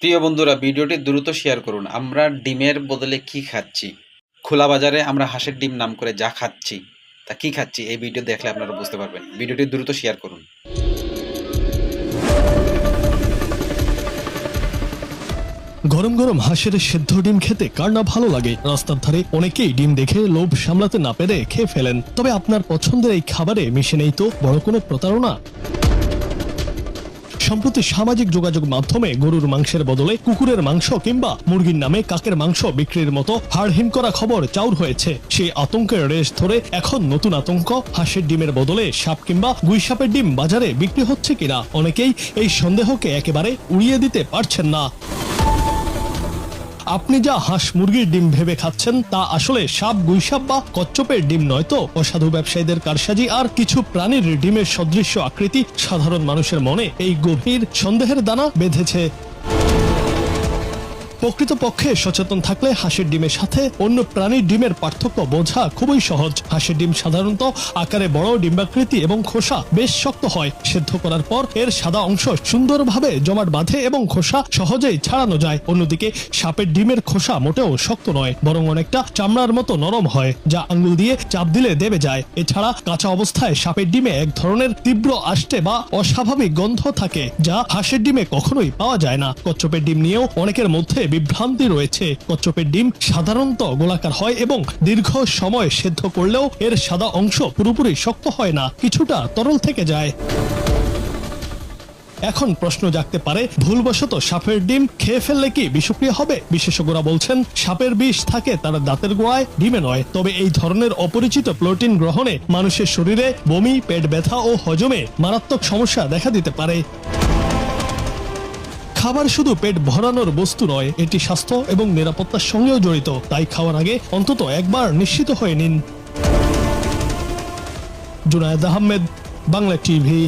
প্রিয় বন্ধুরা, ভিডিওটি দ্রুত শেয়ার করুন। আমরা ডিমের বদলে কি খাচ্ছি? খোলা বাজারে আমরা হাঁসের ডিম নাম করে যা খাচ্ছি, তা কি খাচ্ছি? এই ভিডিও দেখলে আপনারা বুঝতে পারবেন। ভিডিওটি দ্রুত শেয়ার করুন। গরম গরম হাঁসের সেদ্ধ ডিম খেতে কার না ভালো লাগে। রাস্তার ধারে অনেকেই ডিম দেখে লোভ সামলাতে না পেরে খেয়ে ফেলেন। তবে আপনার পছন্দের এই খাবারে মিশে নেই তো বড় কোনো প্রতারণা? সম্প্রতি সামাজিক যোগাযোগ মাধ্যমে গরুর মাংসের বদলে কুকুরের মাংস কিংবা মুরগির নামে কাকের মাংস বিক্রির মতো হাড়হিম করা খবর চাউর হয়েছে। সেই আতঙ্কের রেশ ধরে এখন নতুন আতঙ্ক, হাঁসের ডিমের বদলে সাপ কিংবা গুইসাপের ডিম বাজারে বিক্রি হচ্ছে কিনা। অনেকেই এই সন্দেহকে একেবারে উড়িয়ে দিতে পারছেন না। আপনি যা হাঁস মুরগির ডিম ভেবে খাচ্ছেন তা আসলে সাপ গুইসাপ বা কচ্ছপের ডিম নয় তো অসাধু ব্যবসায়ীদের কারসাজি আর কিছু প্রাণীর ডিমের সদৃশ্য আকৃতি সাধারণ মানুষের মনে এই গভীর সন্দেহের দানা বেঁধেছে। প্রকৃতপক্ষে সচেতন থাকলে হাঁসের ডিমের সাথে অন্য প্রাণীর ডিমের পার্থক্য বোঝা খুবই সহজ। হাঁসের ডিম সাধারণত আকারে বড়, ডিম্বাকৃতি এবং খোসা বেশ শক্ত হয়। সেদ্ধ করার পর এর সাদা অংশ সুন্দরভাবে জমাট বাঁধে এবং খোসা সহজেই ছাড়ানো যায়। অন্যদিকে সাপের ডিমের খোসা মোটেও শক্ত নয়, বরং অনেকটা চামড়ার মতো নরম হয়, যা আঙ্গুল দিয়ে চাপ দিলে দেবে যায়। এছাড়া কাঁচা অবস্থায় সাপের ডিমে এক ধরনের তীব্র আষ্টে বা অস্বাভাবিক গন্ধ থাকে, যা হাঁসের ডিমে কখনোই পাওয়া যায় না। কচ্ছপের ডিম নিয়েও অনেকের মধ্যে বিভ্রান্তি রয়েছে। কচ্ছপের ডিম সাধারণত গোলাকার হয় এবং দীর্ঘ সময় সেদ্ধ করলেও এর সাদা অংশ পুরোপুরি শক্ত হয় না, কিছুটা তরল থেকে যায়। এখন প্রশ্ন জাগতে পারে, ভুলবশত সাপের ডিম খেয়ে ফেললে কি বিষক্রিয়া হবে? বিশেষজ্ঞরা বলছেন সাপের বিষ থাকে তার দাঁতের গোড়ায়, ডিমে নয়। তবে এই ধরনের অপরিচিত প্রোটিন গ্রহণে মানুষের শরীরে বমি, পেট ব্যথা ও হজমে মারাত্মক সমস্যা দেখা দিতে পারে। খাবার শুধু পেট ভরানোর বস্তু নয়, এটি স্বাস্থ্য এবং নিরাপত্তার সঙ্গেও জড়িত। তাই খাওয়ার আগে অন্তত একবার নিশ্চিত হয়ে নিন। জুনায়েদ আহমেদ, বাংলা টিভি।